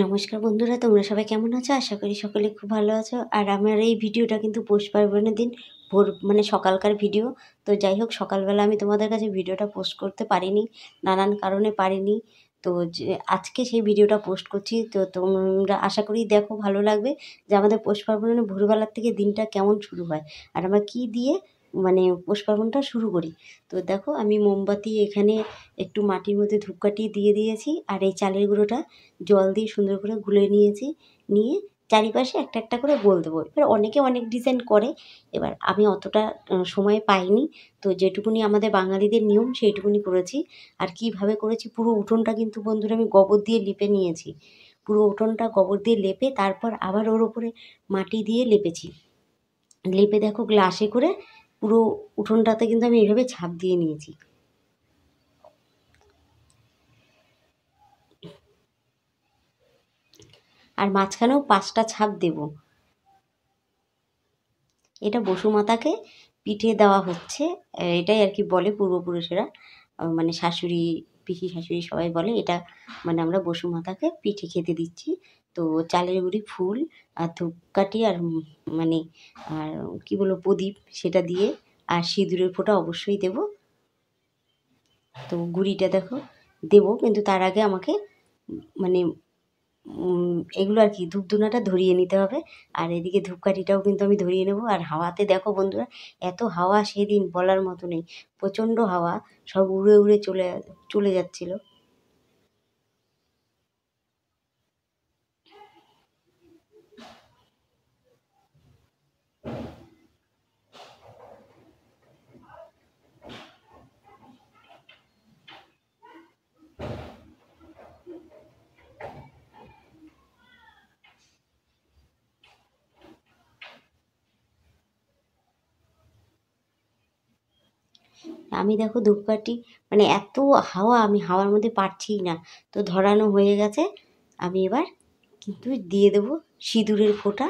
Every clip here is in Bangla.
নমস্কার বন্ধুরা, তোমরা সবাই কেমন আছো? আশা করি সকলে খুব ভালো আছো। আর আমার এই ভিডিওটা কিন্তু পৌষ পার্বণের দিন ভোর সকালকার ভিডিও। তো যাই হোক, সকালবেলা আমি তোমাদের কাছে ভিডিওটা পোস্ট করতে পারিনি, নানান কারণে পারিনি। তো যে আজকে সেই ভিডিওটা পোস্ট করছি। তো তোমরা আশা করি দেখো, ভালো লাগবে যে আমাদের পৌষ পার্বণে ভোরবেলার থেকে দিনটা কেমন শুরু হয় আর আমরা কী দিয়ে পৌষ পার্বণটা শুরু করি। তো দেখো, আমি মোমবাতি এখানে একটু মাটির মধ্যে ধূপকাঠি দিয়ে দিয়েছি, আর এই চালের গুঁড়োটা জল দিয়ে সুন্দর করে গুলে নিয়েছি। নিয়ে চারিপাশে একটা একটা করে গোল দেবো। এবার অনেকে অনেক ডিজাইন করে, এবার আমি অতটা সময় পাইনি। তো যেটুকুনি আমাদের বাঙালিদের নিয়ম সেইটুকুনি করেছি। আর কিভাবে করেছি, পুরো উঠোনটা কিন্তু বন্ধুরা আমি গোবর দিয়ে লিপে নিয়েছি। পুরো উঠোনটা গোবর দিয়ে লেপে তারপর আবার ওর ওপরে মাটি দিয়ে লেপেছি। লেপে দেখো গ্লাসে করে পুরো উঠোনটাতে কিন্তু আমি এইভাবে ছাপ দিয়ে নিয়েছি। আর মাঝখানেও 5টা ছাপ দেব। এটা বসুমাতাকে পিঠে দেওয়া হচ্ছে, এটাই আর কি বলে পূর্বপুরুষেরা। শাশুড়ি, পিসি শাশুড়ি সবাই বলে এটা, আমরা বসুমাতাকে পিঠে খেতে দিচ্ছি। তো চালের গুঁড়ি, ফুল আর ধূপকাঠি আর মানে আর কী বলবো, প্রদীপ, সেটা দিয়ে আর সিঁদুরের ফোঁটা অবশ্যই দেব। তো গুঁড়িটা দেখো দেবো, কিন্তু তার আগে আমাকে মানে এগুলো আর কি ধূপধুনাটা ধরিয়ে নিতে হবে। আর এদিকে ধূপকাঠিটাও কিন্তু আমি ধরিয়ে নেব। আর হাওয়াতে দেখো বন্ধুরা, এত হাওয়া সেদিন বলার মতো নেই, প্রচণ্ড হাওয়া, সব উড়ে উড়ে চলে চলে যাচ্ছিলো। আমি দেখো ধূপকাঠি, এত হাওয়া, আমি হাওয়ার মধ্যে পারছিই না। তো ধরানো হয়ে গেছে। আমি এবার কিন্তু দিয়ে দেবো সিঁদুরের ফোঁটা।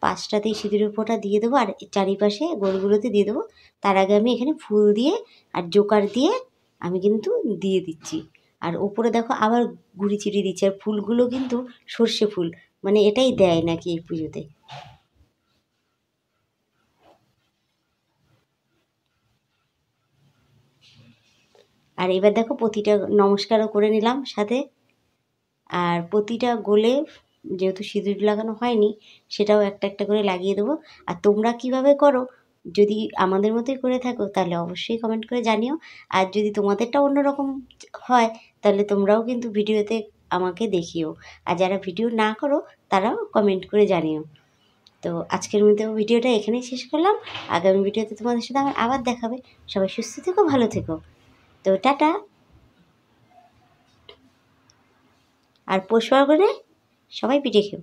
5টাতেই সিঁদুরের ফোঁটা দিয়ে দেবো, আর চারিপাশে গোলগুলোতে দিয়ে দেবো। তার আগে আমি এখানে ফুল দিয়ে আর জোকার দিয়ে আমি কিন্তু দিয়ে দিচ্ছি। আর ওপরে দেখো আবার গুঁড়ি চিড়ি দিচ্ছি। আর ফুলগুলো কিন্তু সর্ষে ফুল, এটাই দেয় নাকি এই পুজোতে। আর এবার দেখো প্রতিটা নমস্কারও করে নিলাম সাথে। আর প্রতিটা গোলে যেহেতু সিঁদুর লাগানো হয়নি, সেটাও একটা একটা করে লাগিয়ে দেবো। আর তোমরা কিভাবে করো, যদি আমাদের মতোই করে থাকো তাহলে অবশ্যই কমেন্ট করে জানিও। আর যদি তোমাদেরটা অন্যরকম হয়, তাহলে তোমরাও কিন্তু ভিডিওতে আমাকে দেখিও। আর যারা ভিডিও না করো তারাও কমেন্ট করে জানিও। তো আজকের মতো ভিডিওটা এখানেই শেষ করলাম। আগামী ভিডিওতে তোমাদের সাথে আমার আবার দেখাবে। সবাই সুস্থ থেকো, ভালো থেকো। তো টাটা। আর পৌষ পার্বণে সবাই পিঠে খেও।